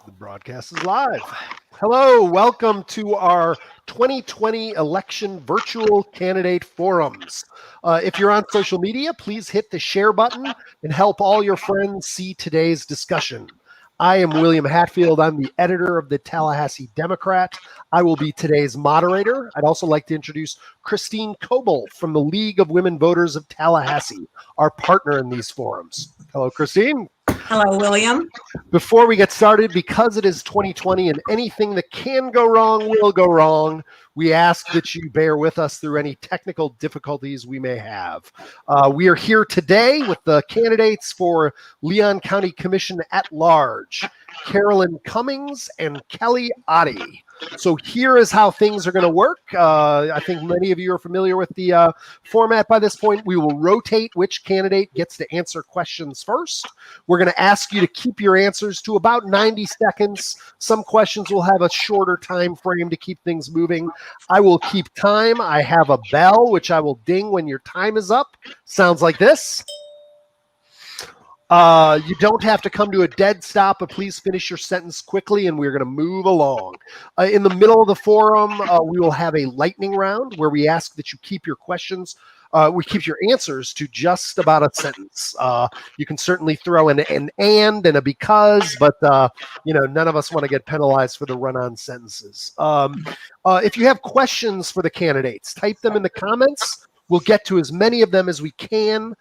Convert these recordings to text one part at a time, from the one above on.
The broadcast is live. Hello, welcome to our 2020 election virtual candidate forums. If you're on social media, please hit the share button and help all your friends see today's discussion. I am William Hatfield. I'm the editor of the Tallahassee Democrat. I will be today's moderator. I'd also like to introduce Christine Coble from the League of Women Voters of Tallahassee, our partner in these forums. Hello, Christine. Hello, William. Before we get started, because it is 2020 and anything that can go wrong will go wrong, we ask that you bear with us through any technical difficulties we may have. We are here today with the candidates for Leon County Commission at Large, Carolyn Cummings and Kelly Otte. So here is how things are going to work. I think many of you are familiar with the format by this point. We will rotate which candidate gets to answer questions first. We're going to ask you to keep your answers to about 90 seconds. Some questions will have a shorter time frame to keep things moving. I will keep time. I have a bell, which I will ding when your time is up. Sounds like this. You don't have to come to a dead stop, but please finish your sentence quickly and we're going to move along. In the middle of the forum, we will have a lightning round where we ask that you keep your questions, we keep your answers to just about a sentence. You can certainly throw an and a because, but none of us want to get penalized for the run-on sentences. If you have questions for the candidates, type them in the comments. We'll get to as many of them as we can.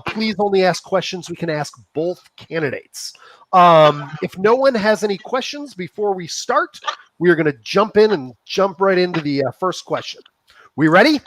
Please only ask questions we can ask both candidates. If no one has any questions before we start, we are going to jump right into the first question. We ready?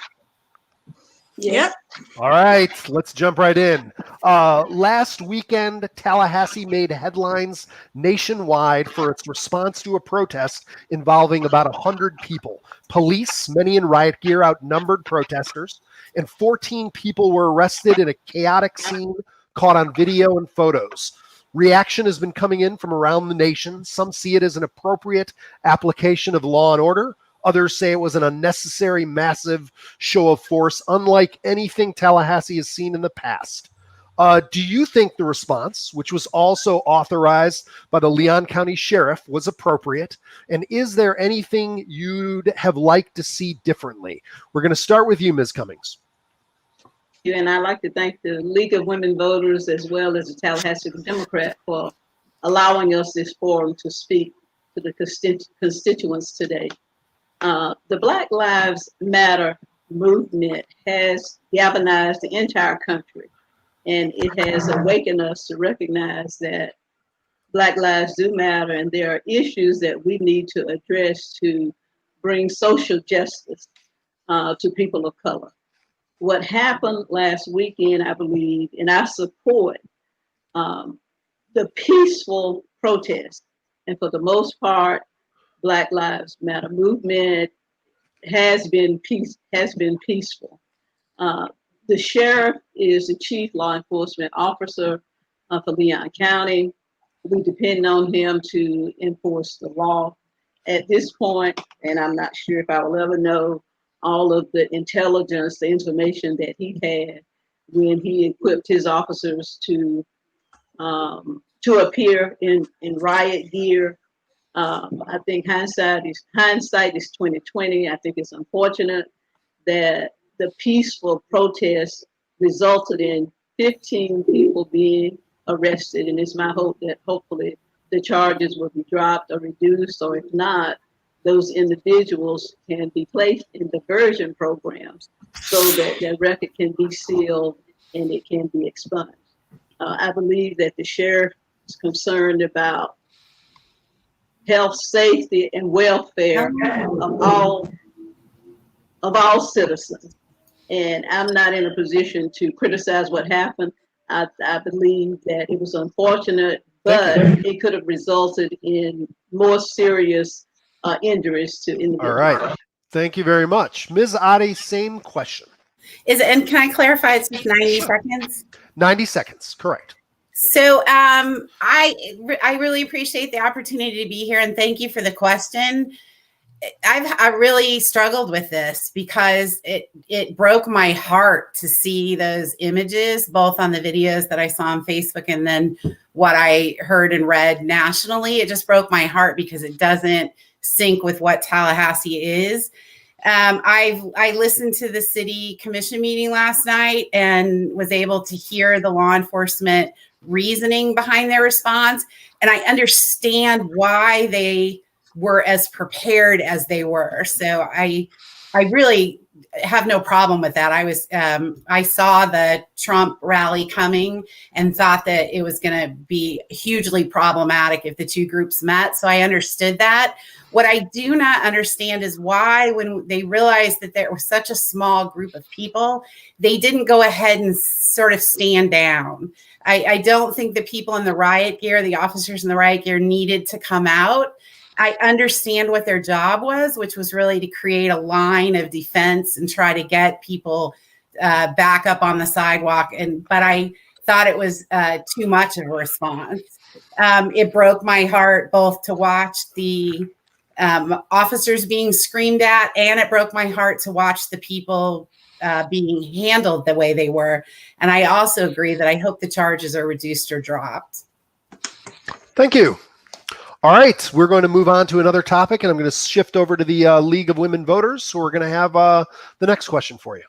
Yep. All right, let's jump right in. Last weekend, Tallahassee made headlines nationwide for its response to a protest involving about 100 people. Police, many in riot gear, outnumbered protesters, and 14 people were arrested in a chaotic scene caught on video and photos. Reaction has been coming in from around the nation. Some see it as an appropriate application of law and order. Others say it was an unnecessary, massive show of force, unlike anything Tallahassee has seen in the past. Do you think the response, which was also authorized by the Leon County Sheriff, was appropriate? And is there anything you'd have liked to see differently? We're going to start with you, Ms. Cummings. And I'd like to thank the League of Women Voters as well as the Tallahassee Democrat for allowing us this forum to speak to the constituents today. The Black Lives Matter movement has galvanized the entire country, and it has awakened us to recognize that Black lives do matter, and there are issues that we need to address to bring social justice to people of color. What happened last weekend, I believe, and I support the peaceful protest, and for the most part, Black Lives Matter movement has been peaceful. The sheriff is the chief law enforcement officer for Leon County. We depend on him to enforce the law. At this point, and I'm not sure if I will ever know all of the intelligence, the information that he had when he equipped his officers to appear in riot gear. I think hindsight is 2020. I think it's unfortunate that the peaceful protest resulted in 15 people being arrested, and it's my hope that hopefully the charges will be dropped or reduced, or if not, those individuals can be placed in diversion programs so that their record can be sealed and it can be expunged. I believe that the sheriff is concerned about health, safety, and welfare of all citizens. And I'm not in a position to criticize what happened. I believe that it was unfortunate, but it could have resulted in more serious injuries to individuals. All right. Thank you very much. Ms. Otte, same question. And can I clarify, it's 90 seconds? 90 seconds, correct. So I really appreciate the opportunity to be here, and thank you for the question. I really struggled with this because it broke my heart to see those images, both on the videos that I saw on Facebook and then what I heard and read nationally. It just broke my heart because it doesn't sync with what Tallahassee is. I listened to the city commission meeting last night and was able to hear the law enforcement reasoning behind their response. And I understand why they were as prepared as they were. So I really have no problem with that. I saw the Trump rally coming and thought that it was going to be hugely problematic if the two groups met. So I understood that. What I do not understand is why, when they realized that there was such a small group of people, they didn't go ahead and sort of stand down. I don't think the people in the riot gear, the officers in the riot gear, needed to come out. I understand what their job was, which was really to create a line of defense and try to get people back up on the sidewalk. But I thought it was too much of a response. It broke my heart both to watch the officers being screamed at, and it broke my heart to watch the people being handled the way they were. And I also agree that I hope the charges are reduced or dropped. Thank you. All right, we're going to move on to another topic, and I'm going to shift over to the League of Women Voters. So we're going to have the next question for you.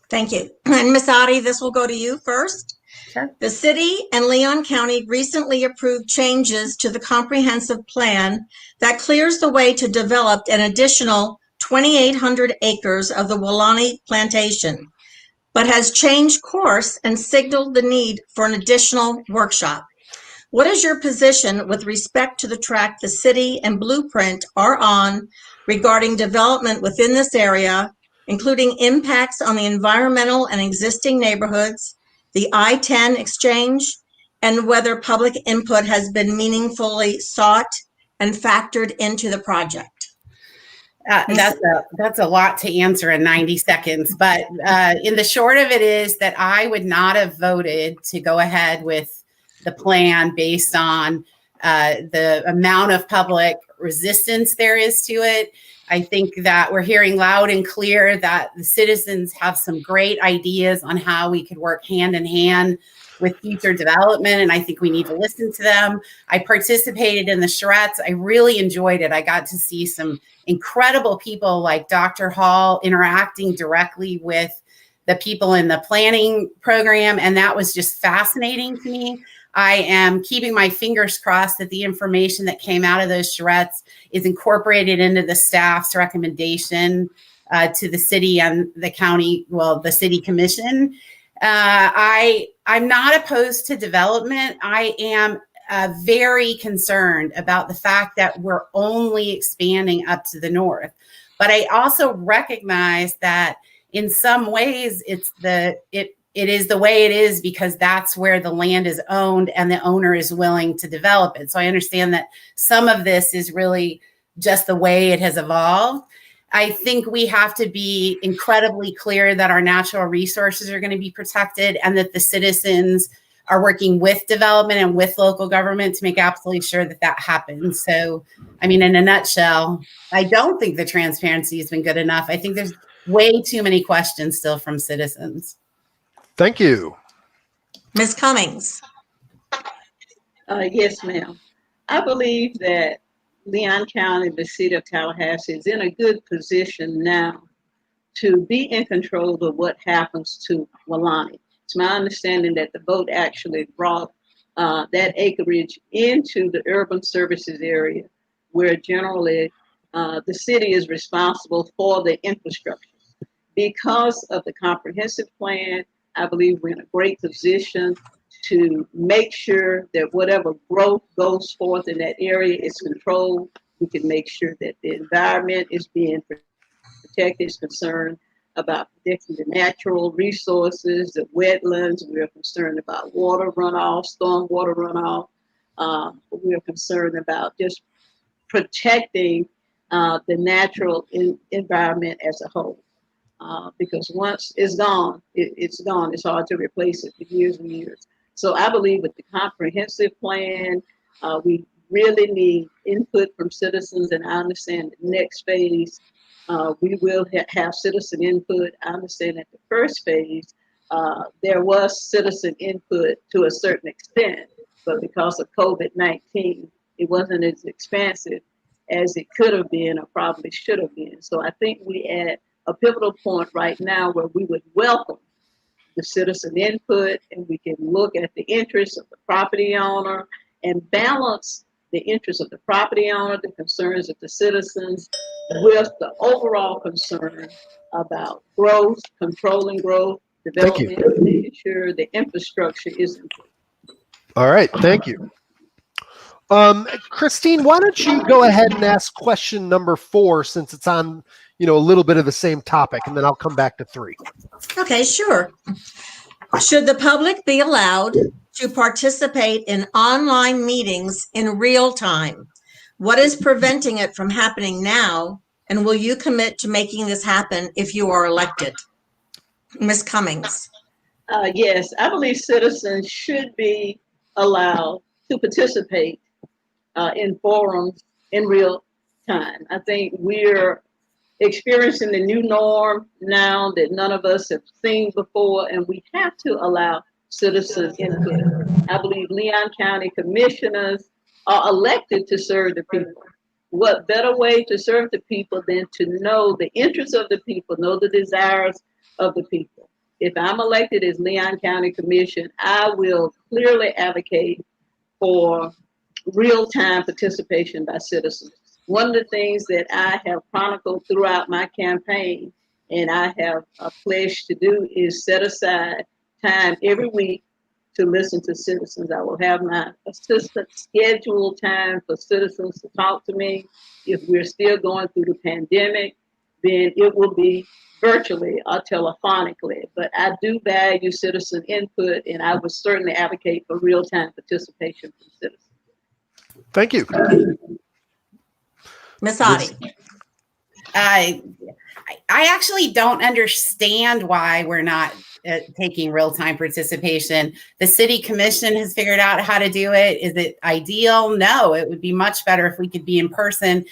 Thank you. And Ms. Otte, this will go to you first. Sure. The city and Leon County recently approved changes to the comprehensive plan that clears the way to develop an additional 2,800 acres of the Woolani plantation, but has changed course and signaled the need for an additional workshop. What is your position with respect to the track the city and Blueprint are on regarding development within this area, including impacts on the environmental and existing neighborhoods, the I-10 exchange, and whether public input has been meaningfully sought and factored into the project? That's a lot to answer in 90 seconds. But in the short of it is that I would not have voted to go ahead with the plan based on the amount of public resistance there is to it. I think that we're hearing loud and clear that the citizens have some great ideas on how we could work hand in hand with future development, and I think we need to listen to them. I participated in the charrettes. I really enjoyed it. I got to see some incredible people like Dr. Hall interacting directly with the people in the planning program, and that was just fascinating to me. I am keeping my fingers crossed that the information that came out of those charrettes is incorporated into the staff's recommendation to the city and the county, well, the city commission. I'm not opposed to development. I am very concerned about the fact that we're only expanding up to the north. But I also recognize that in some ways it is the way it is because that's where the land is owned and the owner is willing to develop it. So I understand that some of this is really just the way it has evolved. I think we have to be incredibly clear that our natural resources are going to be protected and that the citizens are working with development and with local government to make absolutely sure that that happens. So, I mean, in a nutshell, I don't think the transparency has been good enough. I think there's way too many questions still from citizens. Thank you. Ms. Cummings. Yes, ma'am. I believe that Leon County, the city of Tallahassee, is in a good position now to be in control of what happens to Woolani. It's my understanding that the vote actually brought that acreage into the urban services area, where generally the city is responsible for the infrastructure. Because of the comprehensive plan, I believe we're in a great position to make sure that whatever growth goes forth in that area is controlled. We can make sure that the environment is being protected, is concerned about protecting the natural resources, the wetlands. We're concerned about water runoff, stormwater runoff. We're concerned about just protecting the natural environment as a whole. Because once it's gone, it's gone. It's hard to replace it for years and years. So I believe with the comprehensive plan, we really need input from citizens, and I understand the next phase, we will have citizen input. I understand that the first phase, there was citizen input to a certain extent, but because of COVID-19, it wasn't as expansive as it could have been or probably should have been. So I think we're at a pivotal point right now where we would welcome the citizen input, and we can look at the interests of the property owner and balance the interests of the property owner, the concerns of the citizens, with the overall concern about growth, controlling growth, development, making sure the infrastructure is in place. All right, thank you. Christine, why don't you go ahead and ask question number 4, since it's on, a little bit of the same topic, and then I'll come back to 3. Okay, sure. Should the public be allowed to participate in online meetings in real time? What is preventing it from happening now? And will you commit to making this happen if you are elected? Ms. Cummings. Yes, I believe citizens should be allowed to participate in forums in real time. I think we're experiencing the new norm now that none of us have seen before, and we have to allow citizens input. I believe Leon County commissioners are elected to serve the people. What better way to serve the people than to know the interests of the people, know the desires of the people? If I'm elected as Leon County Commission, I will clearly advocate for real-time participation by citizens. One of the things that I have chronicled throughout my campaign, and I have pledged to do, is set aside time every week to listen to citizens. I will have my assistant schedule time for citizens to talk to me. If we're still going through the pandemic, then it will be virtually or telephonically. But I do value citizen input, and I would certainly advocate for real-time participation from citizens. Thank you. Ms. Otte. I actually don't understand why we're not taking real-time participation. The city commission has figured out how to do it. Is it ideal? No, it would be much better if we could be in person.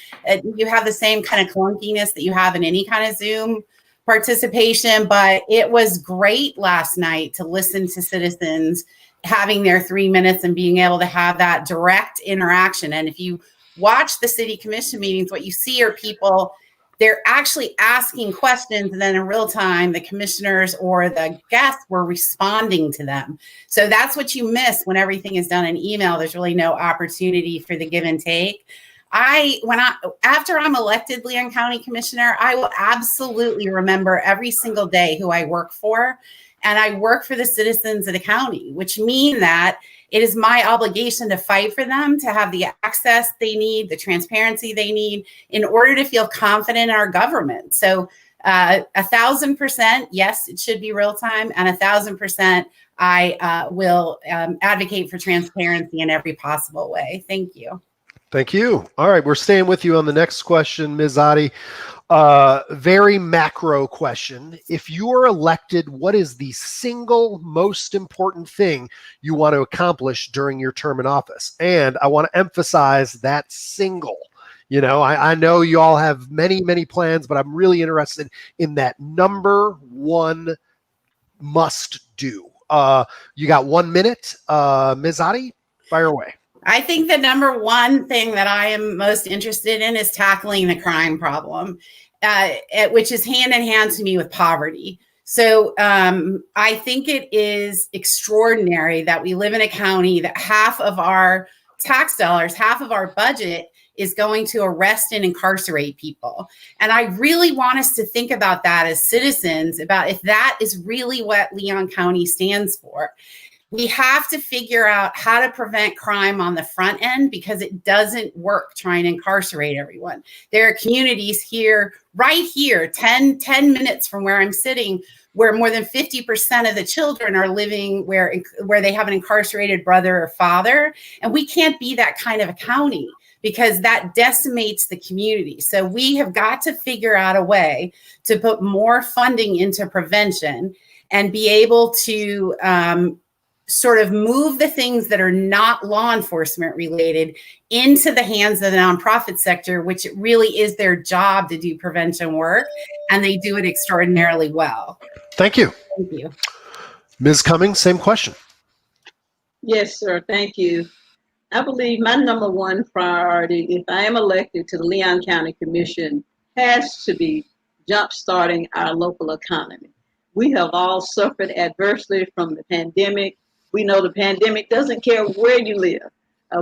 You have the same kind of clunkiness that you have in any kind of Zoom participation, but it was great last night to listen to citizens having their 3 minutes and being able to have that direct interaction. And if you watch the city commission meetings, what you see are people, they're actually asking questions, and then in real time, the commissioners or the guests were responding to them. So that's what you miss when everything is done in email. There's really no opportunity for the give and take. After I'm elected Leon County Commissioner, I will absolutely remember every single day who I work for. And I work for the citizens of the county, which mean that it is my obligation to fight for them, to have the access they need, the transparency they need in order to feel confident in our government. So 1,000%, yes, it should be real time. And 1,000%, I will advocate for transparency in every possible way. Thank you. Thank you. All right, we're staying with you on the next question, Ms. Otte. Very macro question. If you are elected, what is the single most important thing you want to accomplish during your term in office? And I want to emphasize that single. I know you all have many, many plans, but I'm really interested in that number one must do. You got 1 minute. Ms. Otte, fire away. I think the number one thing that I am most interested in is tackling the crime problem, which is hand in hand to me with poverty. So I think it is extraordinary that we live in a county that half of our tax dollars, half of our budget is going to arrest and incarcerate people. And I really want us to think about that as citizens, about if that is really what Leon County stands for. We have to figure out how to prevent crime on the front end, because it doesn't work trying to incarcerate everyone. There are communities here, right here, 10 minutes from where I'm sitting, where more than 50% of the children are living where they have an incarcerated brother or father. And we can't be that kind of a county, because that decimates the community. So we have got to figure out a way to put more funding into prevention and be able to sort of move the things that are not law enforcement related into the hands of the nonprofit sector, which it really is their job to do prevention work, and they do it extraordinarily well. Thank you. Thank you. Ms. Cummings, same question. Yes, sir. Thank you. I believe my number one priority, if I am elected to the Leon County Commission, has to be jumpstarting our local economy. We have all suffered adversely from the pandemic. We know the pandemic doesn't care where you live,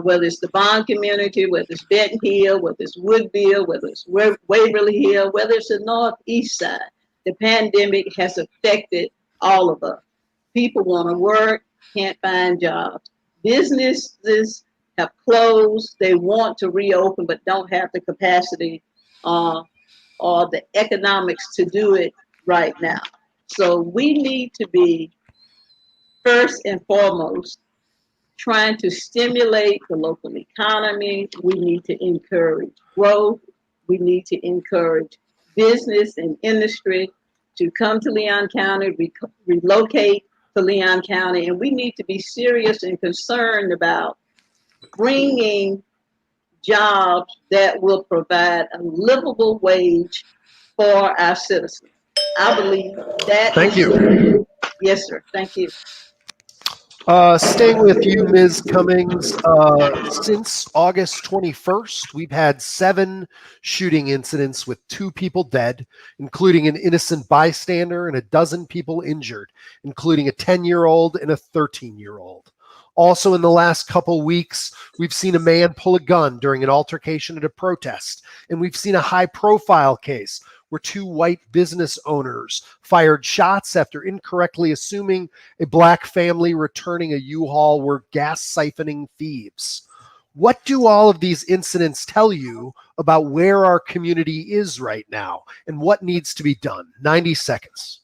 whether it's the Bond community, whether it's Benton Hill, whether it's Woodville, whether it's Waverly Hill, whether it's the Northeast side. The pandemic has affected all of us. People want to work, can't find jobs. Businesses have closed. They want to reopen, but don't have the capacity or the economics to do it right now. So we need to be, first and foremost, trying to stimulate the local economy. We need to encourage growth. We need to encourage business and industry to come to Leon County, relocate to Leon County, and we need to be serious and concerned about bringing jobs that will provide a livable wage for our citizens. I believe that. Thank you. Yes, sir. Thank you. Staying with you, Ms. Cummings, since August 21st, we've had 7 shooting incidents with 2 people dead, including an innocent bystander, and a dozen people injured, including a 10-year-old and a 13-year-old. Also, in the last couple weeks, we've seen a man pull a gun during an altercation at a protest, and we've seen a high-profile case where 2 white business owners fired shots after incorrectly assuming a black family returning a U-Haul were gas siphoning thieves. What do all of these incidents tell you about where our community is right now and what needs to be done? 90 seconds.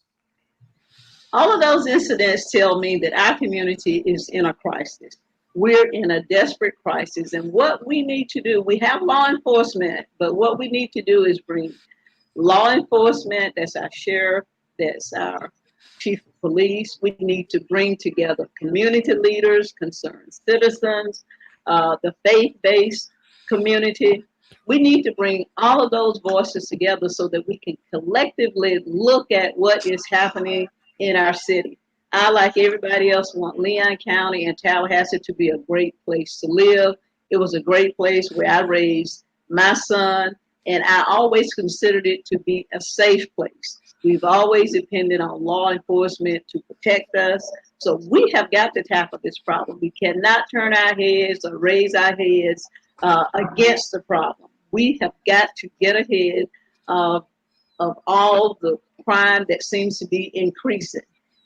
All of those incidents tell me that our community is in a crisis. We're in a desperate crisis, and what we need to do, we have law enforcement, but what we need to do is bring law enforcement, that's our sheriff, that's our chief of police. We need to bring together community leaders, concerned citizens, the faith-based community. We need to bring all of those voices together so that we can collectively look at what is happening in our city. I, like everybody else, want Leon County and Tallahassee to be a great place to live. It was a great place where I raised my son, and I always considered it to be a safe place. We've always depended on law enforcement to protect us. So we have got to tackle this problem. We cannot turn our heads or raise our heads against the problem. We have got to get ahead of all the crime that seems to be increasing.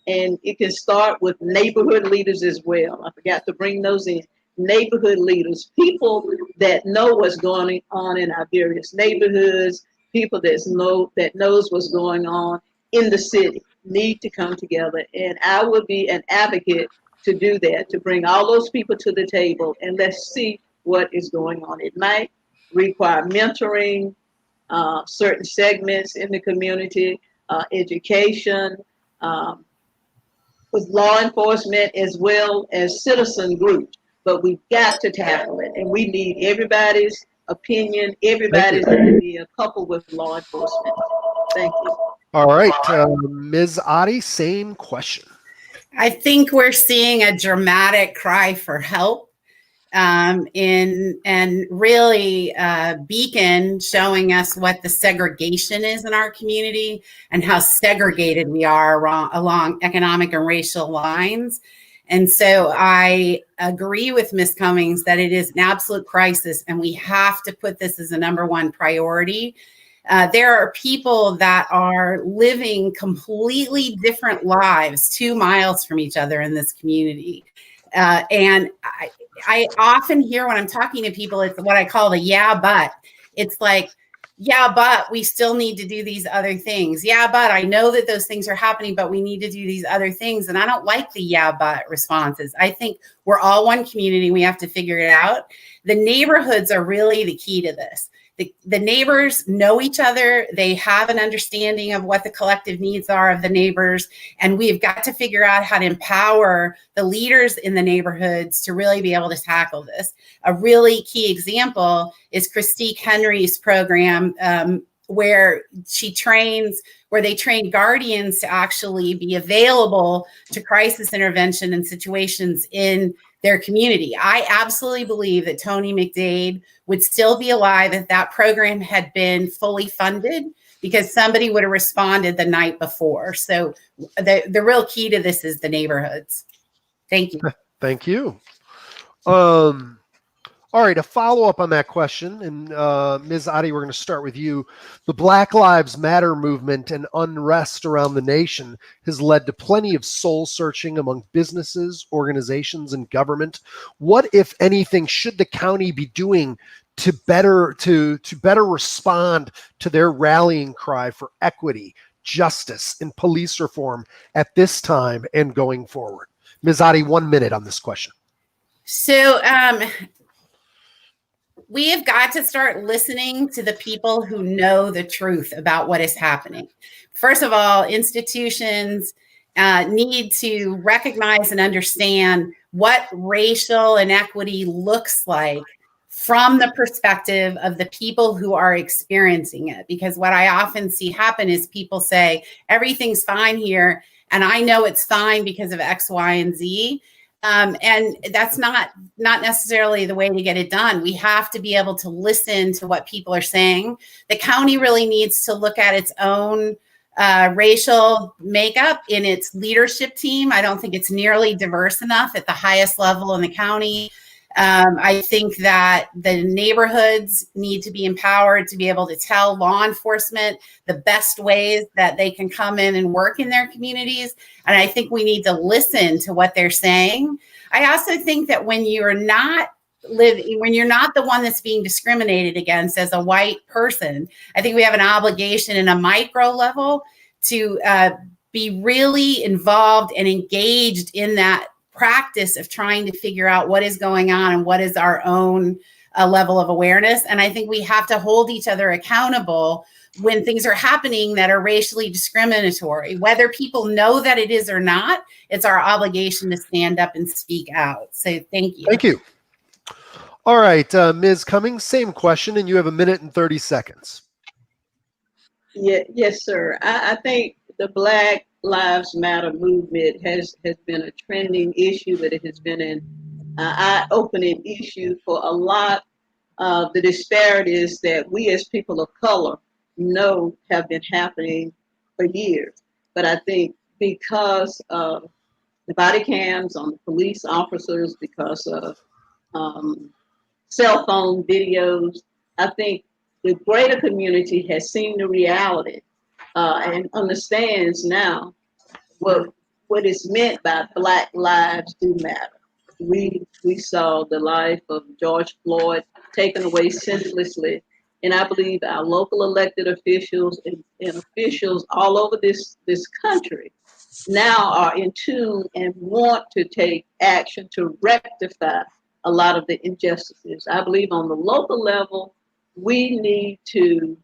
And it can start with neighborhood leaders as well. I forgot to bring those in. Neighborhood leaders, people that know what's going on in our various neighborhoods, people that knows what's going on in the city, need to come together. And I would be an advocate to do that, to bring all those people to the table and let's see what is going on. It might require mentoring, certain segments in the community, education, with law enforcement as well as citizen groups. But we've got to tackle it, and we need everybody's opinion, everybody's idea, coupled with law enforcement. Thank you. All right, Ms. Otte, same question. I think we're seeing a dramatic cry for help and really Beacon showing us what the segregation is in our community and how segregated we are along economic and racial lines. And so I agree with Ms. Cummings that it is an absolute crisis, and we have to put this as a number one priority. There are people that are living completely different lives 2 miles from each other in this community. And I often hear when I'm talking to people, it's what I call the yeah, but. It's like, yeah, but we still need to do these other things. Yeah, but I know that those things are happening, but we need to do these other things. And I don't like the yeah, but responses. I think we're all one community. We have to figure it out. The neighborhoods are really the key to this. The neighbors know each other. They have an understanding of what the collective needs are of the neighbors. And we've got to figure out how to empower the leaders in the neighborhoods to really be able to tackle this. A really key example is Christique Henry's program, where they train guardians to actually be available to crisis intervention and situations in their community. I absolutely believe that Tony McDade would still be alive if that program had been fully funded, because somebody would have responded the night before. So the real key to this is the neighborhoods. Thank you. Thank you. All right, a follow-up on that question, and Ms. Otte, we're going to start with you. The Black Lives Matter movement and unrest around the nation has led to plenty of soul-searching among businesses, organizations, and government. What, if anything, should the county be doing to better respond to their rallying cry for equity, justice, and police reform at this time and going forward? Ms. Otte, 1 minute on this question. So, we have got to start listening to the people who know the truth about what is happening. First of all, institutions need to recognize and understand what racial inequity looks like from the perspective of the people who are experiencing it. Because what I often see happen is people say, everything's fine here, and I know it's fine because of X, Y, and Z. And that's not necessarily the way to get it done. We have to be able to listen to what people are saying. The county really needs to look at its own racial makeup in its leadership team. I don't think it's nearly diverse enough at the highest level in the county. I think that the neighborhoods need to be empowered to be able to tell law enforcement the best ways that they can come in and work in their communities. And I think we need to listen to what they're saying. I also think that when you're not the one that's being discriminated against as a white person, I think we have an obligation in a micro level to be really involved and engaged in that practice of trying to figure out what is going on and what is our own level of awareness. And I think we have to hold each other accountable when things are happening that are racially discriminatory. Whether people know that it is or not, it's our obligation to stand up and speak out. So thank you. Thank you. All right, Ms. Cummings, same question, and you have 1 minute and 30 seconds. Yes, sir. I think the Black Lives Matter movement has been a trending issue, but it has been an eye-opening issue for a lot of the disparities that we as people of color know have been happening for years. But I think because of the body cams on the police officers, because of cell phone videos, I think the greater community has seen the reality and understands now what is meant by Black lives do matter. We saw the life of George Floyd taken away senselessly, and I believe our local elected officials and officials all over this country now are in tune and want to take action to rectify a lot of the injustices. I believe on the local level, we need to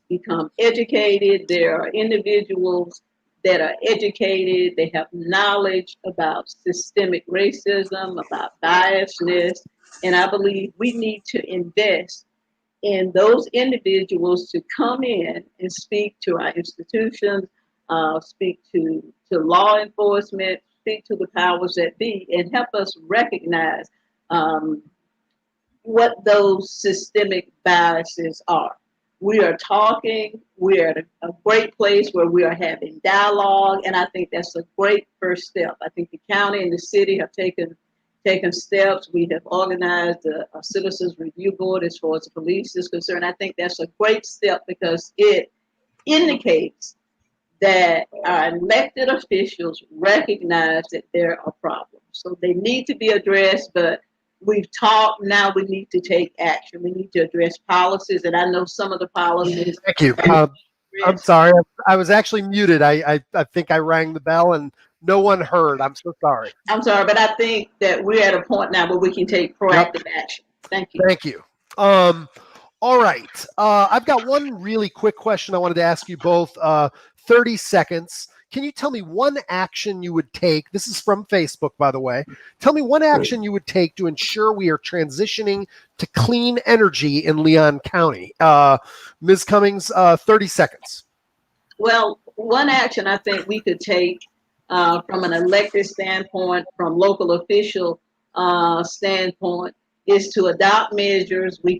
become educated. There are individuals that are educated, they have knowledge about systemic racism, about biasness, and I believe we need to invest in those individuals to come in and speak to our institutions, speak to law enforcement, speak to the powers that be, and help us recognize what those systemic biases are. We are talking, we're at a great place where we are having dialogue, and I think that's a great first step. I think the county and the city have taken steps. We have organized a citizens review board as far as the police is concerned. I think that's a great step because it indicates that our elected officials recognize that there are problems. So they need to be addressed, but we've talked, now we need to take action. We need to address policies, and I know some of the policies. Thank you. I'm sorry. I was actually muted. I think I rang the bell and no one heard. I'm so sorry. I'm sorry, but I think that we're at a point now where we can take proactive action. Thank you. Thank you. All right. I've got one really quick question I wanted to ask you both. 30 seconds. Can you tell me one action you would take? This is from Facebook, by the way. Tell me one action you would take to ensure we are transitioning to clean energy in Leon County. Ms. Cummings, 30 seconds. Well, one action I think we could take from an elected standpoint, from local official standpoint, is to adopt measures. We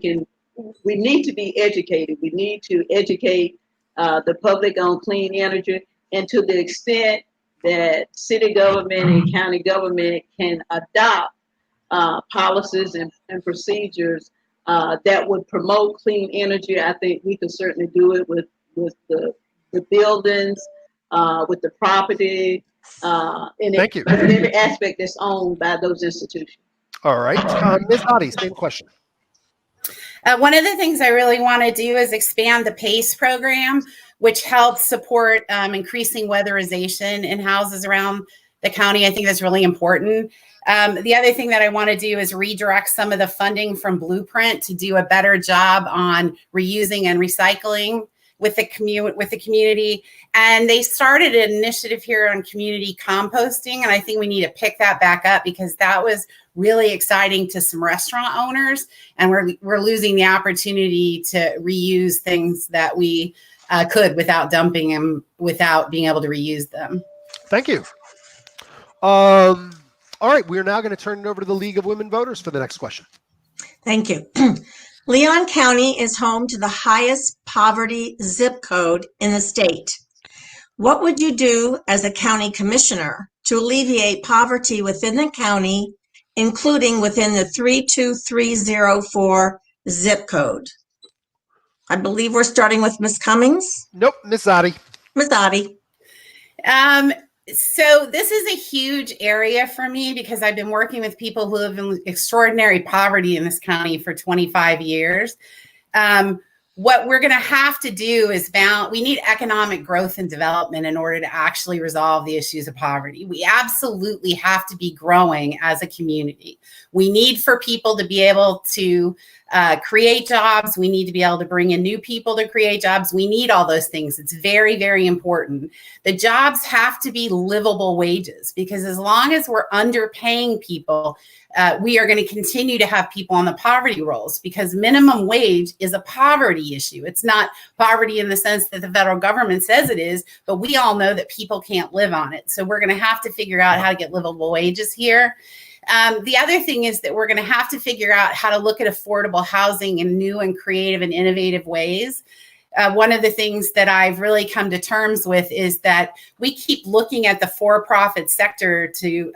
need to be educated. We need to educate the public on clean energy, and to the extent that city government and county government can adopt policies and procedures that would promote clean energy. I think we could certainly do it with the buildings, with the property, in Thank you. every aspect that's owned by those institutions. All right. Ms. Otte, same question. One of the things I really want to do is expand the PACE program, which helps support increasing weatherization in houses around the county. I think that's really important. The other thing that I want to do is redirect some of the funding from Blueprint to do a better job on reusing and recycling with the community. And they started an initiative here on community composting, and I think we need to pick that back up because that was really exciting to some restaurant owners, and we're losing the opportunity to reuse things that we could without dumping them, without being able to reuse them. Thank you. All right, we're now going to turn it over to the League of Women Voters for the next question. Thank you. Leon County is home to the highest poverty zip code in the state. What would you do as a county commissioner to alleviate poverty within the county, including within the 32304 zip code? I believe we're starting with Ms. Cummings. Nope, Ms. Otte. Ms. Otte. So this is a huge area for me because I've been working with people who live in extraordinary poverty in this county for 25 years. What we're going to have to do is we need economic growth and development in order to actually resolve the issues of poverty. We absolutely have to be growing as a community. We need for people to be able to create jobs. We need to be able to bring in new people to create jobs. We need all those things. It's very, very important. The jobs have to be livable wages because as long as we're underpaying people, we are going to continue to have people on the poverty rolls because minimum wage is a poverty issue. It's not poverty in the sense that the federal government says it is, but we all know that people can't live on it. So we're going to have to figure out how to get livable wages here. The other thing is that we're going to have to figure out how to look at affordable housing in new and creative and innovative ways. One of the things that I've really come to terms with is that we keep looking at the for-profit sector to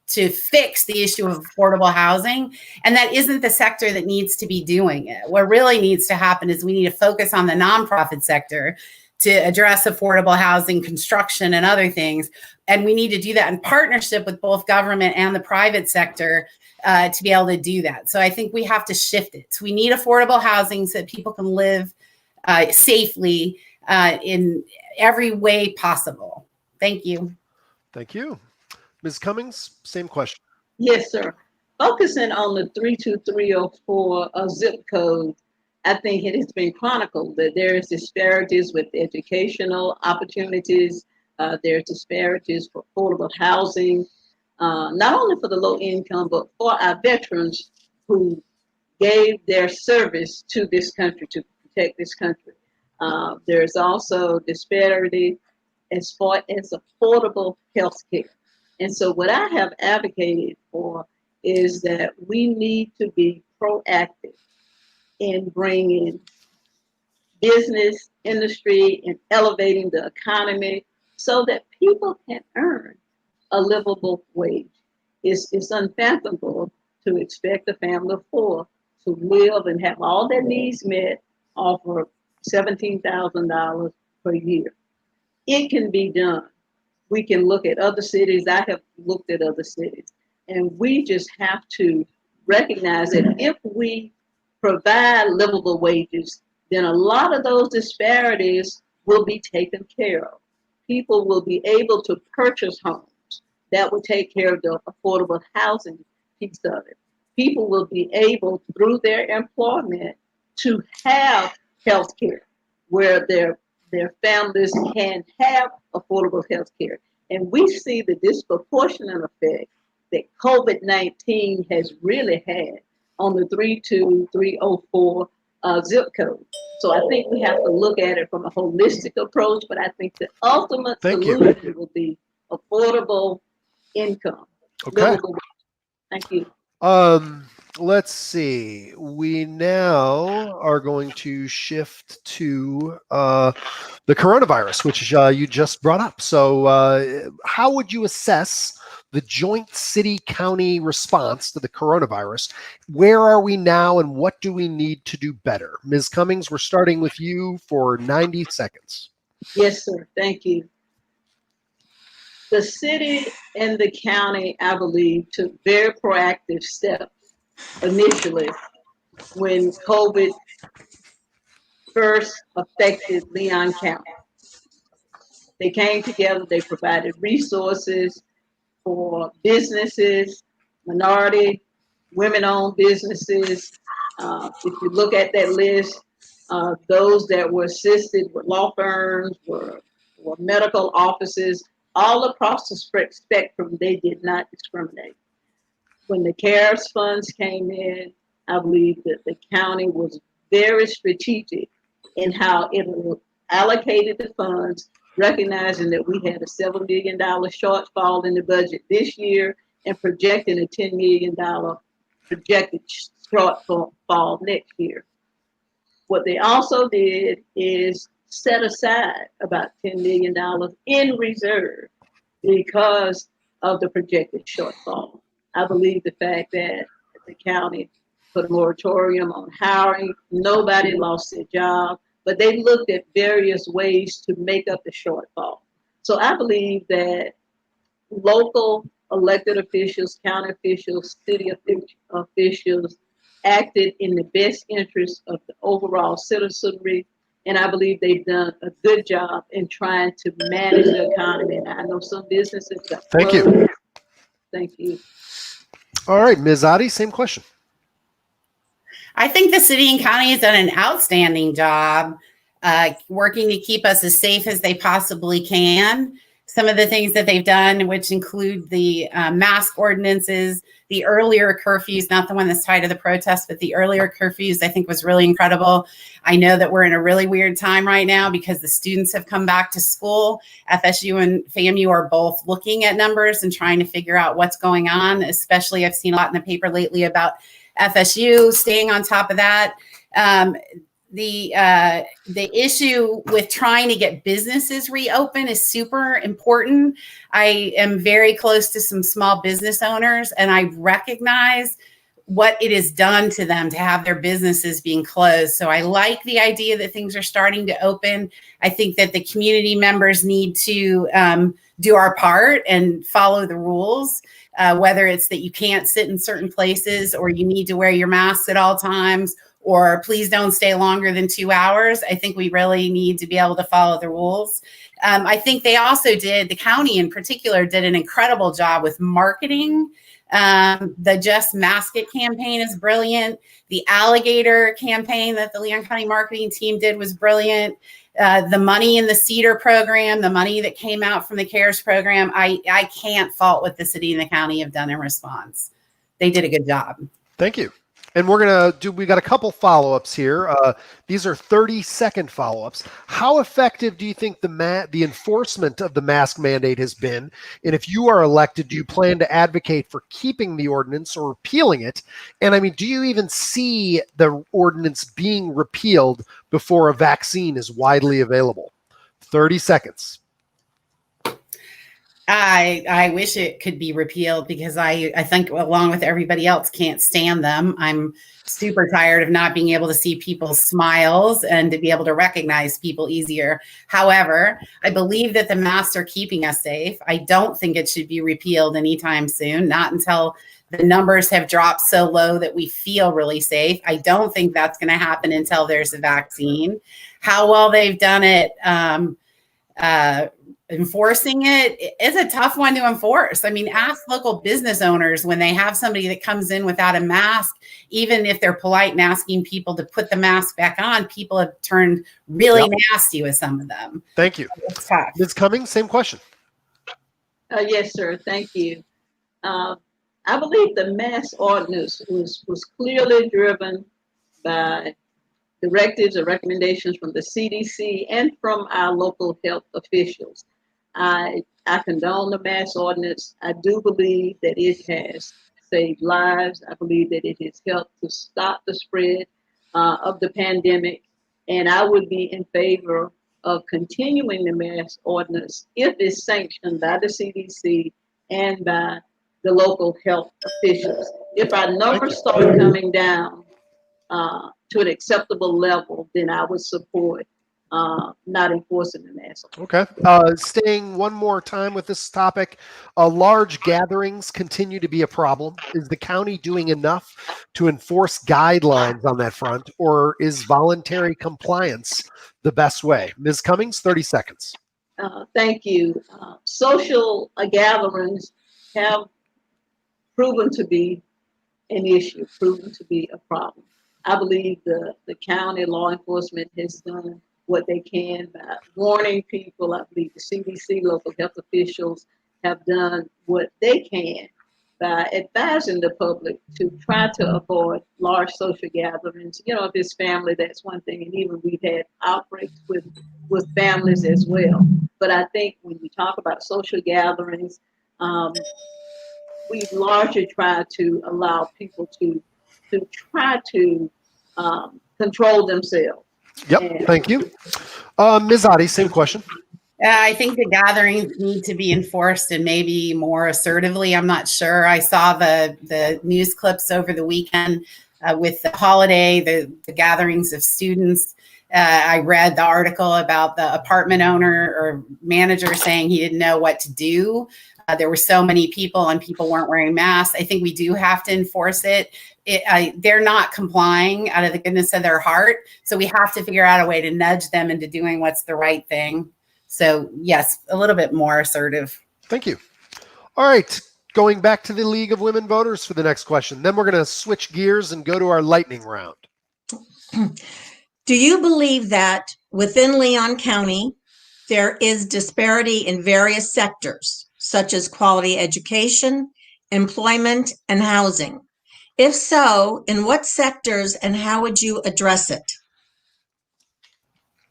fix the issue of affordable housing. And that isn't the sector that needs to be doing it. What really needs to happen is we need to focus on the nonprofit sector to address affordable housing, construction, and other things. And we need to do that in partnership with both government and the private sector to be able to do that. So I think we have to shift it. So we need affordable housing so that people can live safely in every way possible. Thank you. Thank you. Ms. Cummings, same question. Yes, sir. Focusing on the 32304 zip code, I think it has been chronicled that there is disparities with educational opportunities. There's disparities for affordable housing, not only for the low income, but for our veterans who gave their service to this country to protect this country. There's also disparity as far as affordable health care. And so what I have advocated for is that we need to be proactive in bringing business, industry, and elevating the economy so that people can earn a livable wage. It's unfathomable to expect a family of four to live and have all their needs met off of $17,000 per year. It can be done. We can look at other cities. I have looked at other cities. And we just have to recognize that if we provide livable wages, then a lot of those disparities will be taken care of. People will be able to purchase homes that will take care of the affordable housing piece of it. People will be able, through their employment, to have health care, where their families can have affordable health care. And we see the disproportionate effect that COVID-19 has really had on the 32304 zip code. So I think we have to look at it from a holistic approach, but I think the ultimate solution will be affordable income. Okay. Thank you. Let's see. We now are going to shift to the coronavirus, which you just brought up. So how would you assess the joint city-county response to the coronavirus? Where are we now, and what do we need to do better? Ms. Cummings, we're starting with you for 90 seconds. Yes, sir. Thank you. The city and the county, I believe, took very proactive steps initially when COVID first affected Leon County. They came together, they provided resources for businesses, minority, women-owned businesses. If you look at that list, those that were assisted with law firms, were medical offices, all across the spectrum, they did not discriminate. When the CARES funds came in, I believe that the county was very strategic in how it allocated the funds, recognizing that we had a $7 million shortfall in the budget this year and projecting a $10 million projected shortfall next year. What they also did is set aside about $10 million in reserve because of the projected shortfall. I believe the fact that the county put a moratorium on hiring, nobody lost their job, but they looked at various ways to make up the shortfall. So I believe that local elected officials, county officials, city officials acted in the best interest of the overall citizenry. And I believe they've done a good job in trying to manage the economy. And I know some businesses got Thank closed. you. Thank you. All right, Ms. Otte, same question. I think the city and county has done an outstanding job working to keep us as safe as they possibly can. Some of the things that they've done, which include the mask ordinances, the earlier curfews, not the one that's tied to the protest, but the earlier curfews, I think was really incredible. I know that we're in a really weird time right now because the students have come back to school. FSU and FAMU are both looking at numbers and trying to figure out what's going on, especially I've seen a lot in the paper lately about FSU staying on top of that. The issue with trying to get businesses reopen is super important. I am very close to some small business owners, and I recognize what it has done to them to have their businesses being closed. So I like the idea that things are starting to open. I think that the community members need to do our part and follow the rules, whether it's that you can't sit in certain places or you need to wear your mask at all times, or please don't stay longer than 2 hours. I think we really need to be able to follow the rules. I think they also the county in particular, did an incredible job with marketing. The Just Mask It campaign is brilliant. The Alligator campaign that the Leon County marketing team did was brilliant. The money in the CEDAR program, the money that came out from the CARES program, I can't fault what the city and the county have done in response. They did a good job. Thank you. And we got a couple follow-ups here. These are 30-second follow-ups. How effective do you think the enforcement of the mask mandate has been? And if you are elected, do you plan to advocate for keeping the ordinance or repealing it? And I mean, do you even see the ordinance being repealed before a vaccine is widely available? 30 seconds. I wish it could be repealed because I think, along with everybody else, can't stand them. I'm super tired of not being able to see people's smiles and to be able to recognize people easier. However, I believe that the masks are keeping us safe. I don't think it should be repealed anytime soon, not until the numbers have dropped so low that we feel really safe. I don't think that's going to happen until there's a vaccine. How well they've done it enforcing it is a tough one to enforce. I mean, ask local business owners when they have somebody that comes in without a mask, even if they're polite and asking people to put the mask back on, people have turned really nasty with some of them. Thank you. It's tough. Ms. Cummings, same question. Yes, sir. Thank you. I believe the mask ordinance was clearly driven by directives or recommendations from the CDC and from our local health officials. I condone the mask ordinance. I do believe that it has saved lives. I believe that it has helped to stop the spread of the pandemic. And I would be in favor of continuing the mask ordinance if it's sanctioned by the CDC and by the local health officials. If our numbers start coming down to an acceptable level, then I would support not enforcing the mask. Okay. Staying one more time with this topic, large gatherings continue to be a problem. Is the county doing enough to enforce guidelines on that front, or is voluntary compliance the best way? Ms. Cummings, 30 seconds. Thank you. Social gatherings have proven to be an issue, proven to be a problem. I believe the county law enforcement has done what they can by warning people. I believe the CDC, local health officials have done what they can by advising the public to try to avoid large social gatherings. You know, if it's family, that's one thing. And even we've had outbreaks with families as well. But I think when you talk about social gatherings, we've largely tried to allow people to try to control themselves. Yep, thank you. Ms. Otte, same question. I think the gatherings need to be enforced and maybe more assertively. I'm not sure. I saw the news clips over the weekend with the holiday, the gatherings of students. I read the article about the apartment owner or manager saying he didn't know what to do. There were so many people and people weren't wearing masks. I think we do have to enforce it. They're not complying out of the goodness of their heart. So we have to figure out a way to nudge them into doing what's the right thing. So yes, a little bit more assertive. Thank you. All right, going back to the League of Women Voters for the next question. Then we're going to switch gears and go to our lightning round. Do you believe that within Leon County, there is disparity in various sectors, such as quality education, employment, and housing? If so, in what sectors and how would you address it?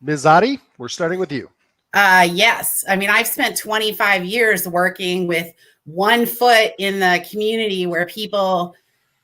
Ms. Otte, we're starting with you. Yes. I mean, I've spent 25 years working with one foot in the community where people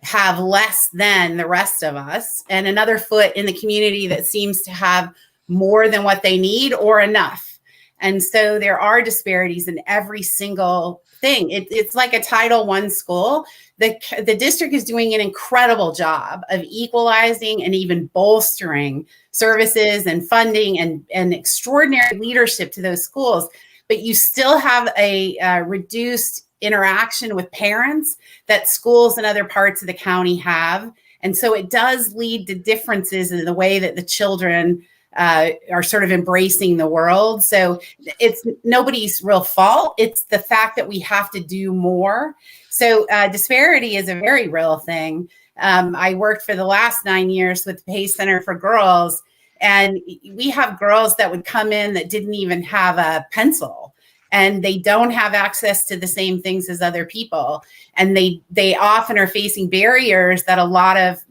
have less than the rest of us, and another foot in the community that seems to have more than what they need or enough. And so there are disparities in every single thing. It's like a Title I school. The district is doing an incredible job of equalizing and even bolstering services and funding and extraordinary leadership to those schools. But you still have a reduced interaction with parents that schools in other parts of the county have. And so it does lead to differences in the way that the children are sort of embracing the world. So it's nobody's real fault. It's the fact that we have to do more. So disparity is a very real thing. I worked for the last 9 years with the Pay Center for Girls, and we have girls that would come in that didn't even have a pencil, and they don't have access to the same things as other people. And they often are facing barriers that a lot of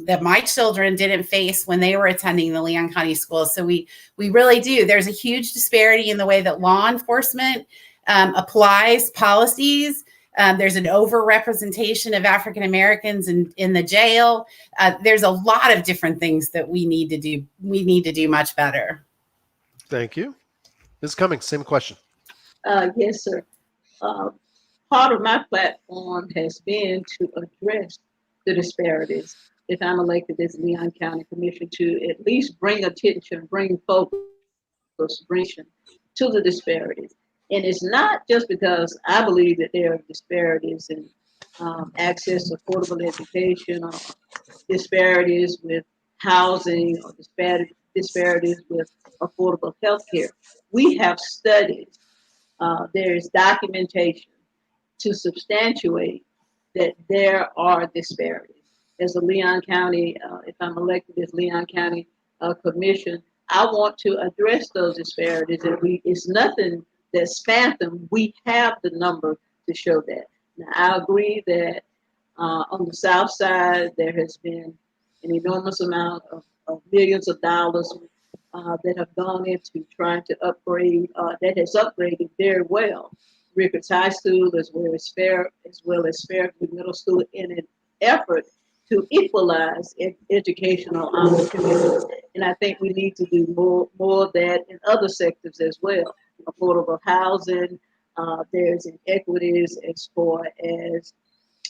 that my children didn't face when they were attending the Leon County schools. So we really do. There's a huge disparity in the way that law enforcement applies policies. There's an overrepresentation of African Americans in the jail. There's a lot of different things that we need to do. We need to do much better. Thank you. Ms. Cummings, same question. Yes, sir. Part of my platform has been to address the disparities. If I'm elected as Leon County Commissioner, to at least bring attention, bring focus, bring to the disparities. And it's not just because I believe that there are disparities in access to affordable education, or disparities with housing, or disparities with affordable health care. We have studies there is documentation to substantiate that there are disparities. As a Leon County, if I'm elected as Leon County Commission, I want to address those disparities, and it's nothing that's phantom. We have the number to show that. Now, I agree that on the South Side, there has been an enormous amount of millions of dollars that have gone into trying to upgrade, that has upgraded very well Rickards High School as well as Fairview Middle School in an effort to equalize educational opportunities. And I think we need to do more of that in other sectors as well. Affordable housing, there's inequities as far as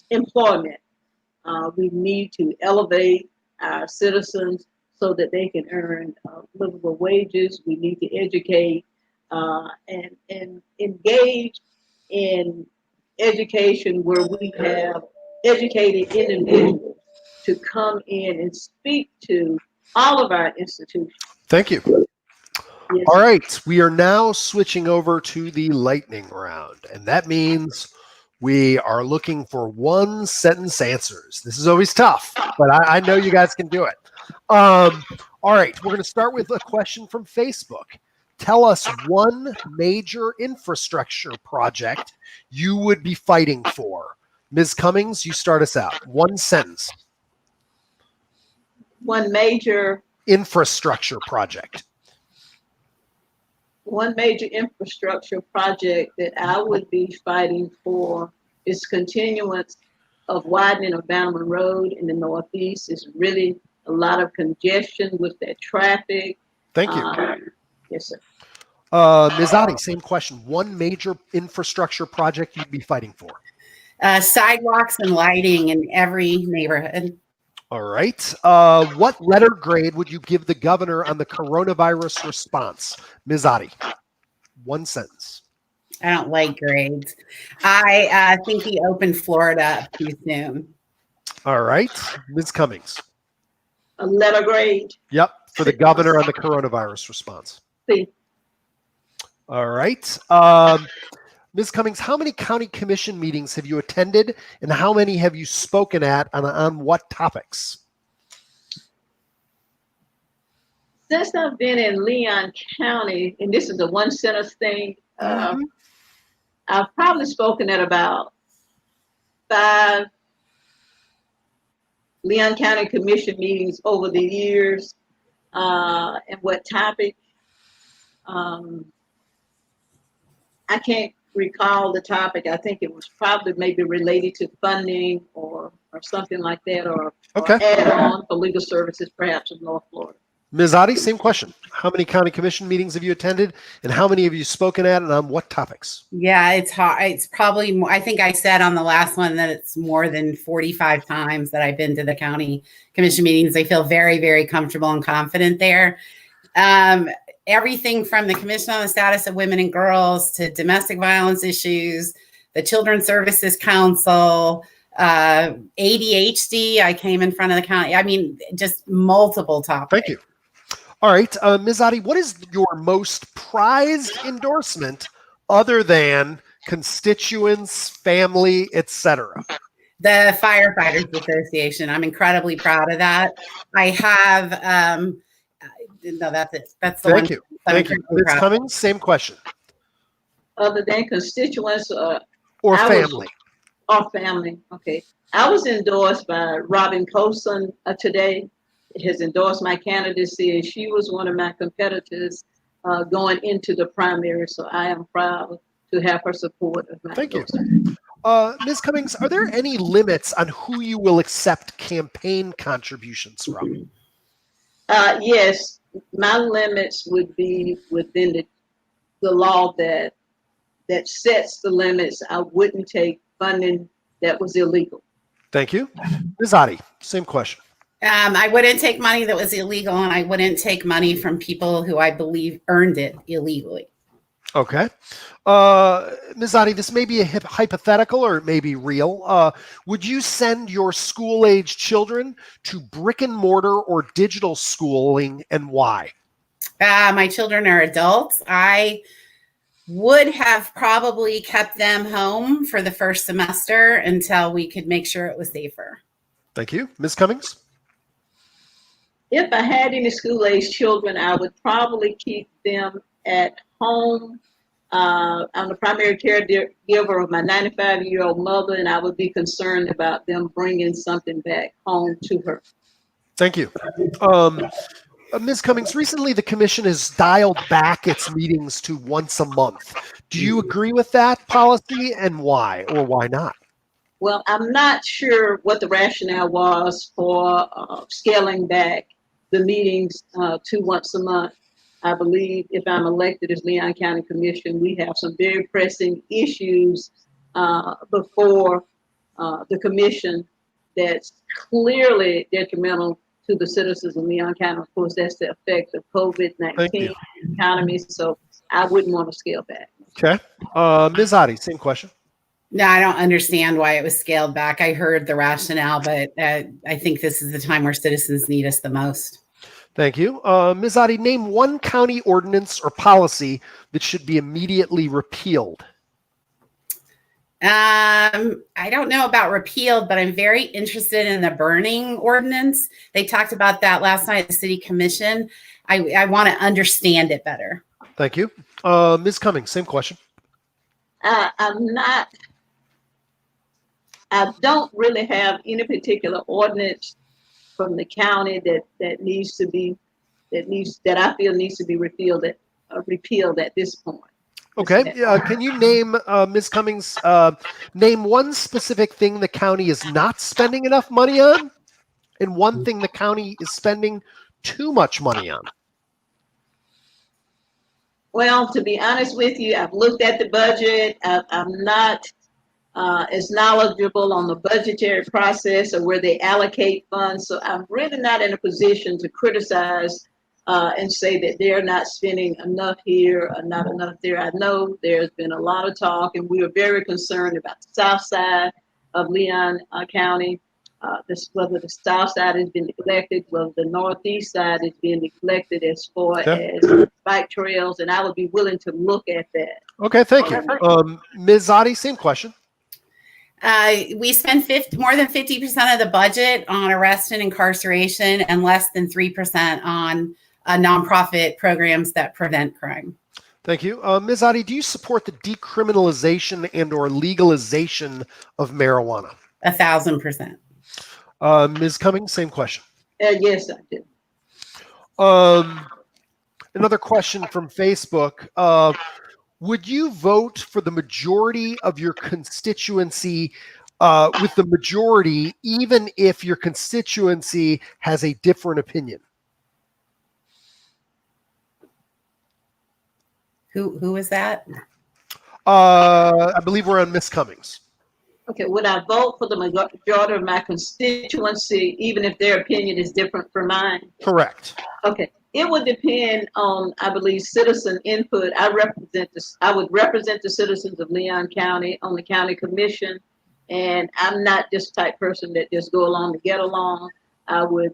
employment. We need to elevate our citizens so that they can earn livable wages. We need to educate and engage in education where we have educated individuals to come in and speak to all of our institutions. Thank you. Yes. All right, we are now switching over to the lightning round, and that means we are looking for one sentence answers. This is always tough, but I know you guys can do it. All right, we're going to start with a question from Facebook. Tell us one major infrastructure project you would be fighting for. Ms. Cummings, you start us out. One sentence. One major Infrastructure project. One major infrastructure project that I would be fighting for is continuance of widening of Bannerman Road in the Northeast. Is really a lot of congestion with that traffic. Thank you. Yes, sir. Ms. Otte, same question. One major infrastructure project you'd be fighting for. Sidewalks and lighting in every neighborhood. All right. What letter grade would you give the governor on the coronavirus response? Ms. Otte, one sentence. I don't like grades. I think he opened Florida up too soon. All right. Ms. Cummings. A letter grade. Yep. For the governor on the coronavirus response. C. All right. Ms. Cummings, how many county commission meetings have you attended, and how many have you spoken at, on what topics? Since I've been in Leon County, and this is a one sentence thing, I've probably spoken at about 5 Leon County Commission meetings over the years. And what topic? I can't recall the topic. I think it was probably maybe related to funding or something like that, or add on for legal services, perhaps of North Florida. Ms. Otte, same question. How many county commission meetings have you attended, and how many have you spoken at, and on what topics? Yeah, it's hard. It's probably more, I think I said on the last one that it's more than 45 times that I've been to the county commission meetings. I feel very, very comfortable and confident there. Everything from the Commission on the Status of Women and Girls to domestic violence issues, the Children's Services Council, ADHD. I came in front of the county. I mean, just multiple topics. Thank you. All right, Ms. Otte, what is your most prized endorsement other than constituents, family, etc.? The Firefighters Association. I'm incredibly proud of that. I have, no, that's it. That's the one. Thank you. Thank you. Ms. Cummings, same question. Other than constituents or family. Family, okay. I was endorsed by Robin Colson today. Has endorsed my candidacy, and she was one of my competitors going into the primary. So I am proud to have her support of my endorsement. You. Ms. Cummings, are there any limits on who you will accept campaign contributions from? Yes, my limits would be within the law that sets the limits. I wouldn't take funding that was illegal. Thank you. Ms. Otte, same question. I wouldn't take money that was illegal, and I wouldn't take money from people who I believe earned it illegally. Okay. Ms. Otte, this may be a hypothetical or it may be real. Would you send your school-age children to brick and mortar or digital schooling, and why? My children are adults. I would have probably kept them home for the first semester until we could make sure it was safer. Thank you. Ms. Cummings? If I had any school-age children, I would probably keep them at home. I'm the primary caregiver of my 95-year-old mother, and I would be concerned about them bringing something back home to her. Thank you. Ms. Cummings, recently the commission has dialed back its meetings to once a month. Do you agree with that policy, and why, or why not? Well, I'm not sure what the rationale was for scaling back the meetings to once a month. I believe if I'm elected as Leon County Commission, we have some very pressing issues before the commission that's clearly detrimental to the citizens of Leon County. Of course, that's the effect of COVID-19 economy. So I wouldn't want to scale back. Okay. Ms. Otte, same question. No, I don't understand why it was scaled back. I heard the rationale, but I think this is the time where citizens need us the most. Thank you. Ms. Otte, name one county ordinance or policy that should be immediately repealed. I don't know about repealed, but I'm very interested in the burning ordinance. They talked about that last night at the city commission. I want to understand it better. Thank you. Ms. Cummings, same question. I don't really have any particular ordinance from the county that I feel needs to be repealed at this point. Okay. Can you name, Ms. Cummings, name one specific thing the county is not spending enough money on, and one thing the county is spending too much money on? Well, to be honest with you, I've looked at the budget. I'm not as knowledgeable on the budgetary process or where they allocate funds. So I'm really not in a position to criticize and say that they're not spending enough here or not enough there. I know there's been a lot of talk, and we are very concerned about the south side of Leon County, whether the south side has been neglected, whether the northeast side is being neglected as far as bike trails, and I would be willing to look at that. Okay, thank you. Ms. Otte, same question. We spend more than 50% of the budget on arrest and incarceration and less than 3% on nonprofit programs that prevent crime. Thank you. Ms. Otte, do you support the decriminalization and or legalization of marijuana? 1,000%. Ms. Cummings, same question. Yes, I do. Another question from Facebook. Would you vote for the majority of your constituency with the majority, even if your constituency has a different opinion? Who is that? I believe we're on Ms. Cummings. Okay, would I vote for the majority of my constituency, even if their opinion is different from mine? Correct. Okay, it would depend on, I believe, citizen input. I would represent the citizens of Leon County on the county commission, and I'm not this type person that just go along to get along. I would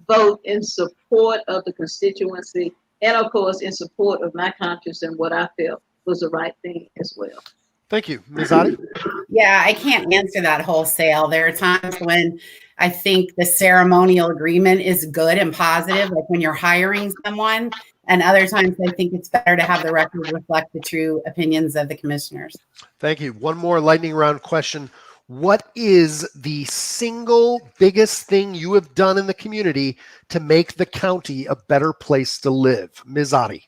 vote in support of the constituency, and of course, in support of my conscience and what I felt was the right thing as well. Thank you. Ms. Otte? Yeah, I can't answer that wholesale. There are times when I think the ceremonial agreement is good and positive, like when you're hiring someone, and other times I think it's better to have the record reflect the true opinions of the commissioners. Thank you. One more lightning round question. What is the single biggest thing you have done in the community to make the county a better place to live? Ms. Otte?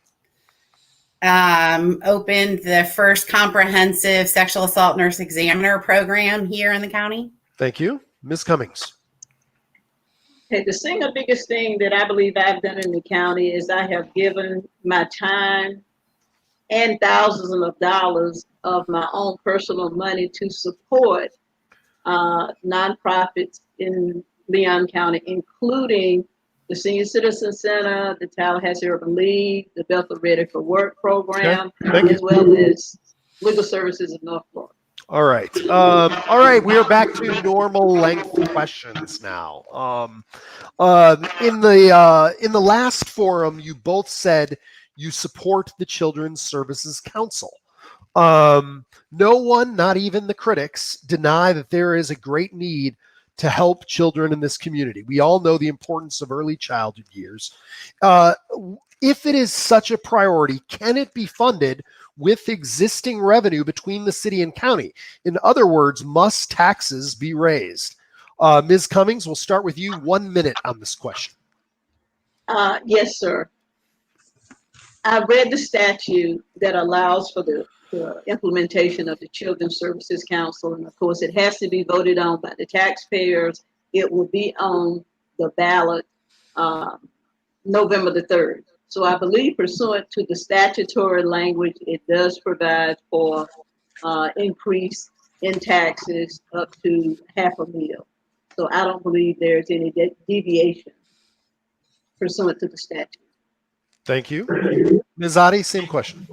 Opened the first comprehensive sexual assault nurse examiner program here in the county. Thank you. Ms. Cummings? Okay, the single biggest thing that I believe I've done in the county is I have given my time and thousands of dollars of my own personal money to support nonprofits in Leon County, including the Senior Citizen Center, the Tallahassee Urban League, the Bethel Ready for Work program, as well as Legal Services of North Florida. All right. All right. We are back to normal length questions now. In the last forum, you both said you support the Children's Services Council. No one, not even the critics, deny that there is a great need to help children in this community. We all know the importance of early childhood years. If it is such a priority, can it be funded with existing revenue between the city and county? In other words, must taxes be raised? Ms. Cummings, we'll start with you. 1 minute on this question. Yes, sir. I read the statute that allows for the implementation of the Children's Services Council. And of course, it has to be voted on by the taxpayers. It will be on the ballot November the 3rd. So I believe pursuant to the statutory language, it does provide for increase in taxes up to $500,000. So I don't believe there's any deviation pursuant to the statute. Thank you. Ms. Otte, same question.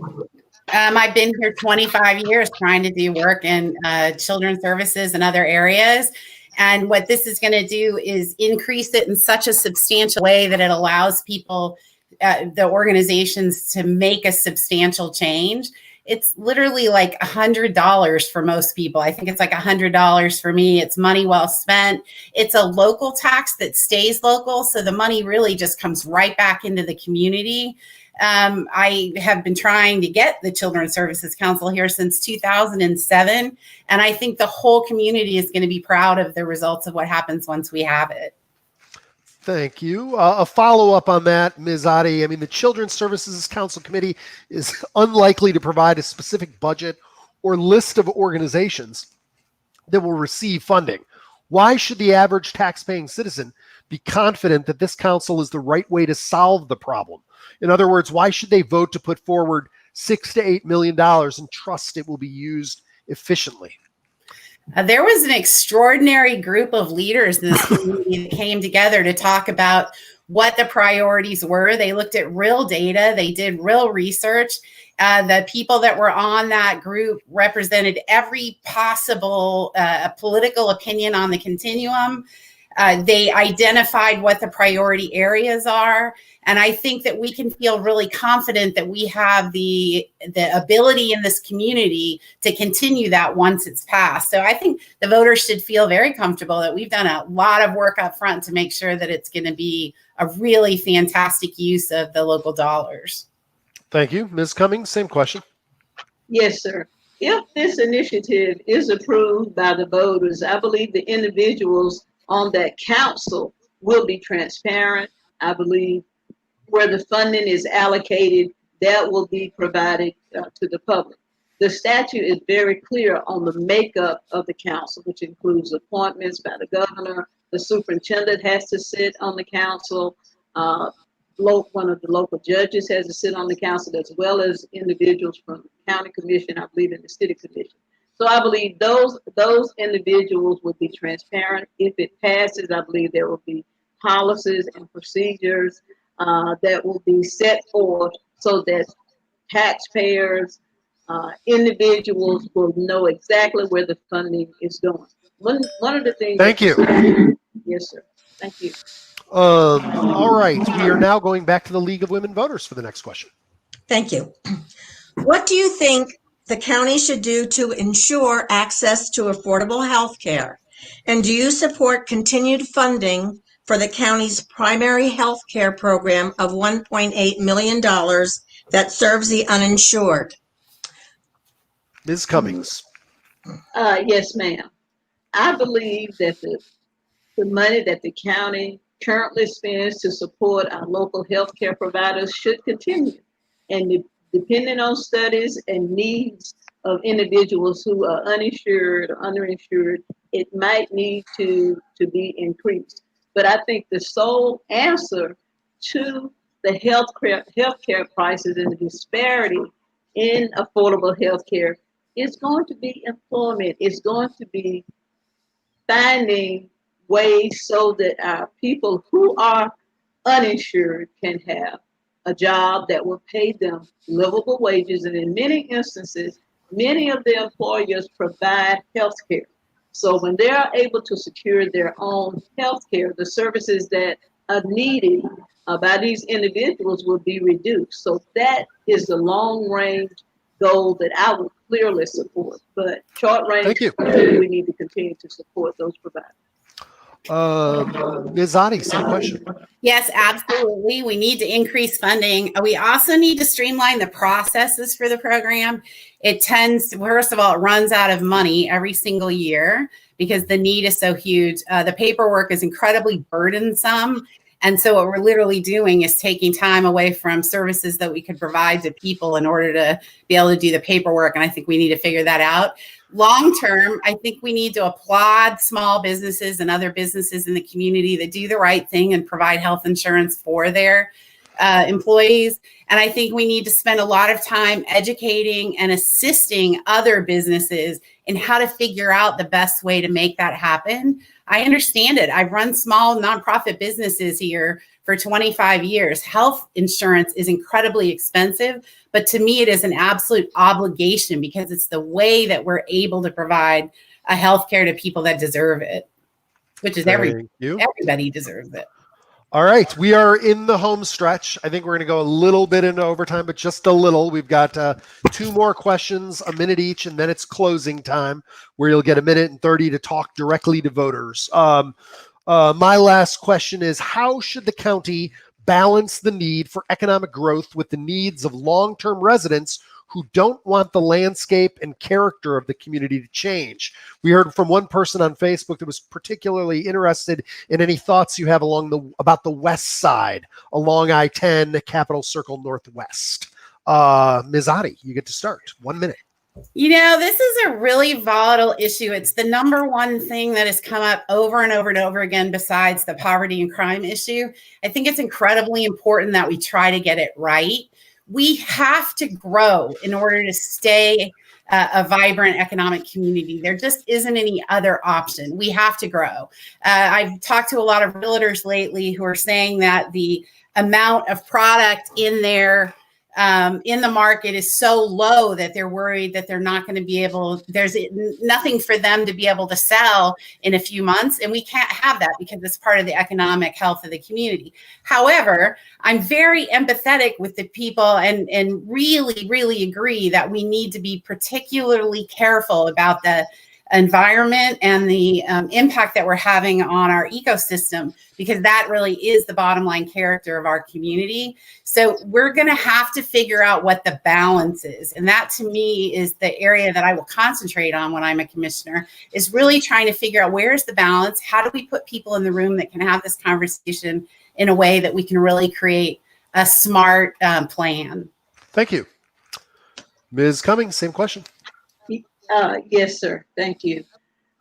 I've been here 25 years trying to do work in children's services and other areas. And what this is going to do is increase it in such a substantial way that it allows people, the organizations, to make a substantial change. It's literally like $100 for most people. I think it's like $100 for me. It's money well spent. It's a local tax that stays local. So the money really just comes right back into the community. I have been trying to get the Children's Services Council here since 2007. And I think the whole community is going to be proud of the results of what happens once we have it. Thank you. A follow-up on that, Ms. Otte. I mean, the Children's Services Council Committee is unlikely to provide a specific budget or list of organizations that will receive funding. Why should the average tax-paying citizen be confident that this council is the right way to solve the problem? In other words, why should they vote to put forward $6 to $8 million and trust it will be used efficiently? There was an extraordinary group of leaders in this community that came together to talk about what the priorities were. They looked at real data. They did real research. The people that were on that group represented every possible political opinion on the continuum. They identified what the priority areas are. And I think that we can feel really confident that we have the ability in this community to continue that once it's passed. So I think the voters should feel very comfortable that we've done a lot of work up front to make sure that it's going to be a really fantastic use of the local dollars. Thank you. Ms. Cummings, same question. Yes, sir. If this initiative is approved by the voters, I believe the individuals on that council will be transparent. I believe where the funding is allocated, that will be provided to the public. The statute is very clear on the makeup of the council, which includes appointments by the governor. The superintendent has to sit on the council. One of the local judges has to sit on the council, as well as individuals from the county commission, I believe, and the city commission. So I believe those individuals will be transparent. If it passes, I believe there will be policies and procedures that will be set forth so that taxpayers, individuals will know exactly where the funding is going. One of the things. Thank you. Yes, sir. Thank you. All right. We are now going back to the League of Women Voters for the next question. Thank you. What do you think the county should do to ensure access to affordable health care? And do you support continued funding for the county's primary health care program of $1.8 million that serves the uninsured? Ms. Cummings. Yes, ma'am. I believe that the money that the county currently spends to support our local health care providers should continue. And depending on studies and needs of individuals who are uninsured or underinsured, it might need to be increased. But I think the sole answer to the healthcare prices and the disparity in affordable healthcare is going to be employment. It's going to be finding ways so that our people who are uninsured can have a job that will pay them livable wages. And in many instances, many of the employers provide health care. So when they are able to secure their own health care, the services that are needed by these individuals will be reduced. So that is the long range goal that I would clearly support. But short range, Thank you. we need to continue to support those providers. Ms. Otte, same question. Yes, absolutely. We need to increase funding. We also need to streamline the processes for the program. It tends, first of all, it runs out of money every single year because the need is so huge. The paperwork is incredibly burdensome. And so what we're literally doing is taking time away from services that we could provide to people in order to be able to do the paperwork. And I think we need to figure that out. Long term, I think we need to applaud small businesses and other businesses in the community that do the right thing and provide health insurance for their employees. And I think we need to spend a lot of time educating and assisting other businesses in how to figure out the best way to make that happen. I understand it. I've run small nonprofit businesses here for 25 years. Health insurance is incredibly expensive, but to me, it is an absolute obligation because it's the way that we're able to provide a health care to people that deserve it, which is everybody deserves it. All right, we are in the home stretch. I think we're going to go a little bit into overtime, but just a little. We've got 2 more questions, a minute each, and then it's closing time, where you'll get a minute and 30 to talk directly to voters. My last question is, how should the county balance the need for economic growth with the needs of long-term residents who don't want the landscape and character of the community to change? We heard from one person on Facebook that was particularly interested in any thoughts you have about the west side along I-10, Capitol Circle Northwest. Ms. Otte, you get to start. 1 minute. You know, this is a really volatile issue. It's the number one thing that has come up over and over and over again besides the poverty and crime issue. I think it's incredibly important that we try to get it right. We have to grow in order to stay a vibrant economic community. There just isn't any other option. We have to grow. I've talked to a lot of realtors lately who are saying that the amount of product in the market is so low that they're worried that they're not going to be able, there's nothing for them to be able to sell in a few months. And we can't have that because it's part of the economic health of the community. However, I'm very empathetic with the people and really, really agree that we need to be particularly careful about the environment and the impact that we're having on our ecosystem, because that really is the bottom line character of our community. So we're going to have to figure out what the balance is. And that to me is the area that I will concentrate on when I'm a commissioner, is really trying to figure out where's the balance. How do we put people in the room that can have this conversation in a way that we can really create a smart plan? Thank you. Ms. Cummings, same question. Yes, sir. Thank you.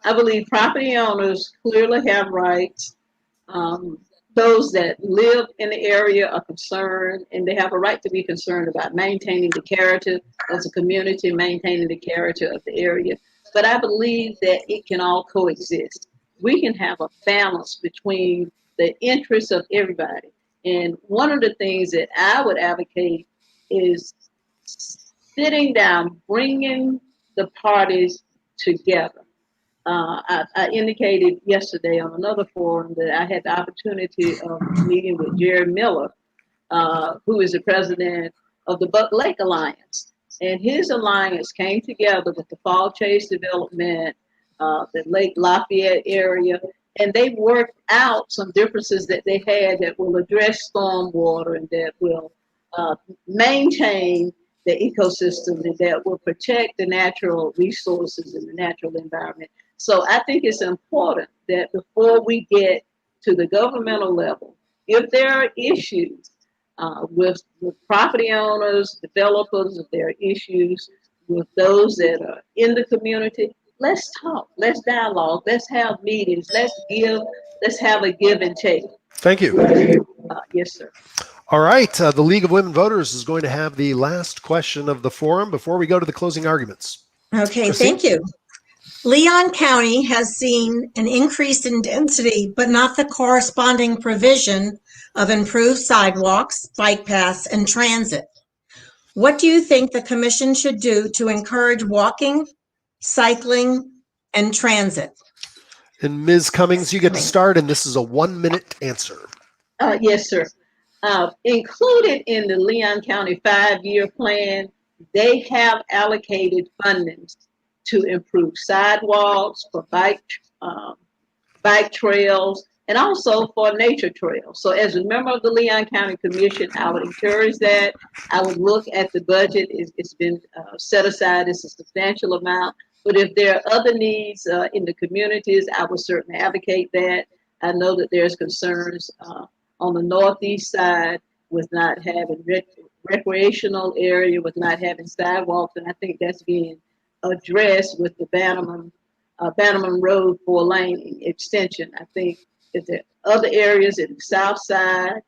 I believe property owners clearly have rights. Those that live in the area are concerned, and they have a right to be concerned about maintaining the character of the community, maintaining the character of the area. But I believe that it can all coexist. We can have a balance between the interests of everybody. And one of the things that I would advocate is sitting down, bringing the parties together. I indicated yesterday on another forum that I had the opportunity of meeting with Jerry Miller, who is the president of the Buck Lake Alliance. And his alliance came together with the Fall Chase Development, the Lake Lafayette area, and they worked out some differences that they had that will address stormwater and that will maintain the ecosystem and that will protect the natural resources and the natural environment. So I think it's important that before we get to the governmental level, if there are issues with property owners, developers, if there are issues with those that are in the community, let's talk, let's dialogue, let's have meetings, let's have a give and take. Thank you. Yes, sir. All right. The League of Women Voters is going to have the last question of the forum before we go to the closing arguments. Okay, Christine? thank you. Leon County has seen an increase in density, but not the corresponding provision of improved sidewalks, bike paths, and transit. What do you think the commission should do to encourage walking, cycling, and transit? And Ms. Cummings, you get to start, and this is a 1 minute answer. Yes, sir. Included in the Leon County 5-year plan, they have allocated fundings to improve sidewalks, for bike trails, and also for nature trails. So as a member of the Leon County Commission, I would encourage that. I would look at the budget. It's been set aside. It's a substantial amount. But if there are other needs in the communities, I would certainly advocate that. I know that there's concerns on the northeast side with not having recreational area, with not having sidewalks, and I think that's being addressed with the Bannerman Road 4-lane extension. I think that there are other areas in the south side,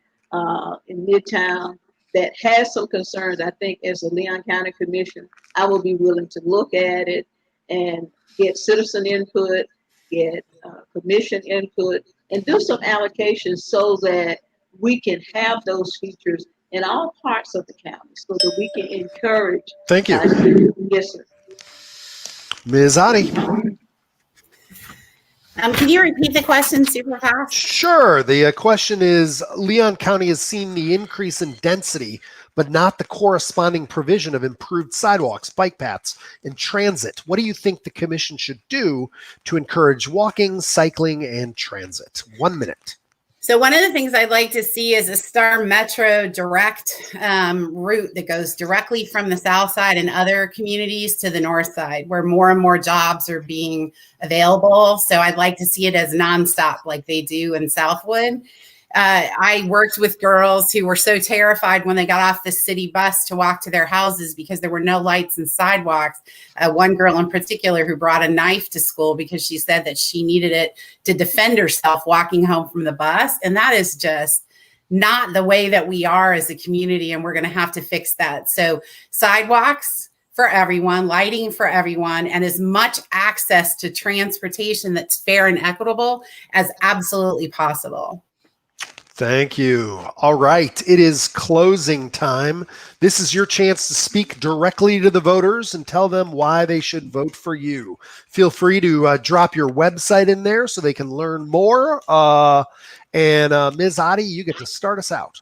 in Midtown, that has some concerns. I think as a Leon County Commission, I will be willing to look at it and get citizen input, get commission input, and do some allocations so that we can have those features in all parts of the county so that we can encourage. Thank you. Yes, sir. Ms. Otte. Can you repeat the question super fast? Sure. The question is, Leon County has seen the increase in density, but not the corresponding provision of improved sidewalks, bike paths, and transit. What do you think the commission should do to encourage walking, cycling, and transit? 1 minute. So one of the things I'd like to see is a Star Metro direct route that goes directly from the south side and other communities to the north side, where more and more jobs are being available. So I'd like to see it as nonstop like they do in Southwood. I worked with girls who were so terrified when they got off the city bus to walk to their houses because there were no lights and sidewalks. One girl in particular who brought a knife to school because she said that she needed it to defend herself walking home from the bus. And that is just not the way that we are as a community. And we're going to have to fix that. So sidewalks for everyone, lighting for everyone, and as much access to transportation that's fair and equitable as absolutely possible. Thank you. All right. It is closing time. This is your chance to speak directly to the voters and tell them why they should vote for you. Feel free to drop your website in there so they can learn more. Ms. Otte, you get to start us out.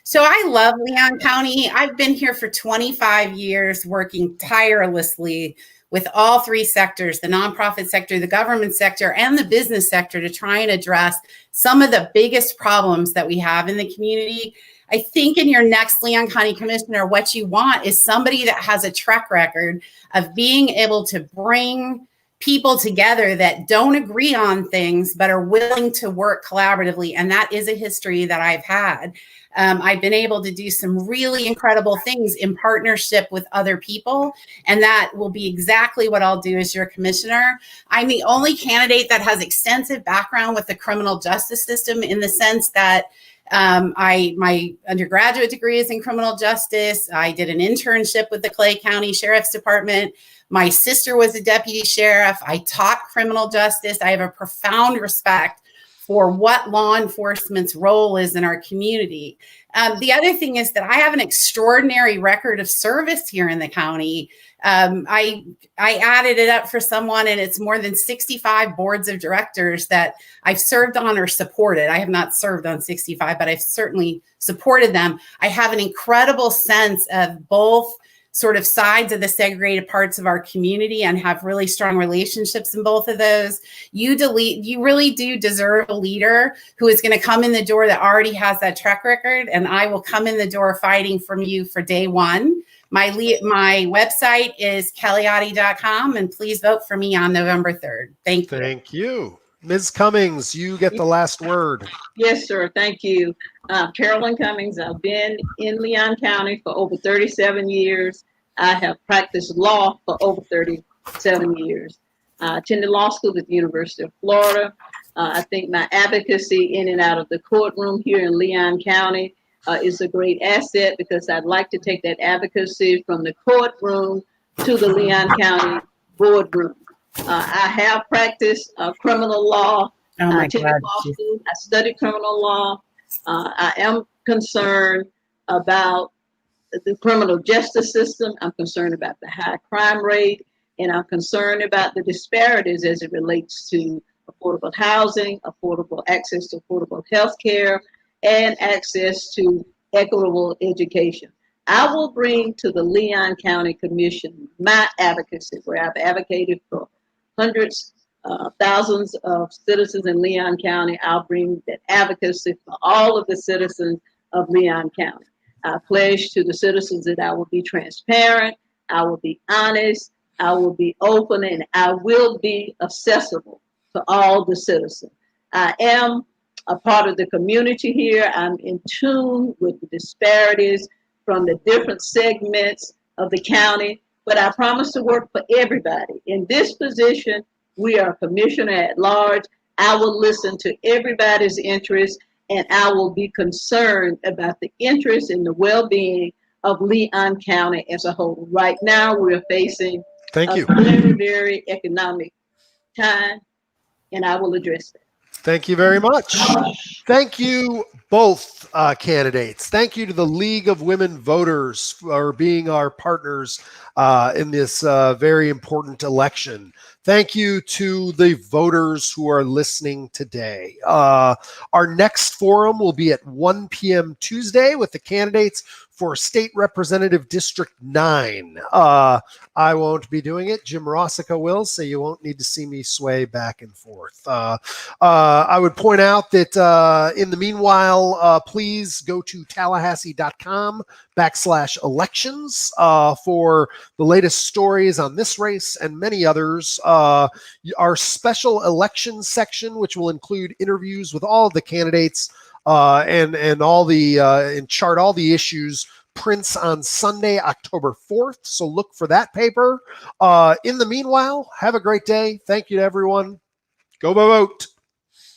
So I love Leon County. I've been here for 25 years working tirelessly with all three sectors, the nonprofit sector, the government sector, and the business sector, to try and address some of the biggest problems that we have in the community. I think in your next Leon County Commissioner, what you want is somebody that has a track record of being able to bring people together that don't agree on things, but are willing to work collaboratively. And that is a history that I've had. I've been able to do some really incredible things in partnership with other people, and that will be exactly what I'll do as your commissioner. I'm the only candidate that has extensive background with the criminal justice system, in the sense that my undergraduate degree is in criminal justice. I did an internship with the Clay County Sheriff's Department. My sister was a deputy sheriff. I taught criminal justice. I have a profound respect for what law enforcement's role is in our community. The other thing is that I have an extraordinary record of service here in the county. I added it up for someone, and it's more than 65 boards of directors that I've served on or supported. I have not served on 65, but I've certainly supported them. I have an incredible sense of both sort of sides of the segregated parts of our community and have really strong relationships in both of those. You really do deserve a leader who is going to come in the door that already has that track record, and I will come in the door fighting from you for day one. My website is kellyotte.com, and please vote for me on November 3rd. Thank you. Thank you. Ms. Cummings, you get the last word. Yes, sir. Thank you. Carolyn Cummings. I've been in Leon County for over 37 years. I have practiced law for over 37 years. I attended law school at the University of Florida. I think my advocacy in and out of the courtroom here in Leon County is a great asset, because I'd like to take that advocacy from the courtroom to the Leon County boardroom. I have practiced criminal law. I attended law school. I studied criminal law. I am concerned about the criminal justice system. I'm concerned about the high crime rate, and I'm concerned about the disparities as it relates to affordable housing, affordable access to affordable health care, and access to equitable education. I will bring to the Leon County Commission my advocacy, where I've advocated for hundreds, thousands of citizens in Leon County. I'll bring that advocacy for all of the citizens of Leon County. I pledge to the citizens that I will be transparent, I will be honest, I will be open, and I will be accessible to all the citizens. I am a part of the community here. I'm in tune with the disparities from the different segments of the county, but I promise to work for everybody. In this position, we are commissioner at large. I will listen to everybody's interests, and I will be concerned about the interest and the well-being of Leon County as a whole. Right now, we're facing a very, very economic time, and I will address that. Thank you very much. Thank you both candidates. Thank you to the League of Women Voters for being our partners in this very important election. Thank you to the voters who are listening today. Our next forum will be at 1 p.m. Tuesday with the candidates for State Representative District 9. I won't be doing it. Jim Rossica will, so you won't need to see me sway back and forth. I would point out that in the meanwhile, please go to tallahassee.com/elections for the latest stories on this race and many others. Our special elections section, which will include interviews with all of the candidates and all the and chart all the issues, prints on Sunday, October 4th. So look for that paper. In the meanwhile, have a great day. Thank you to everyone. Go vote.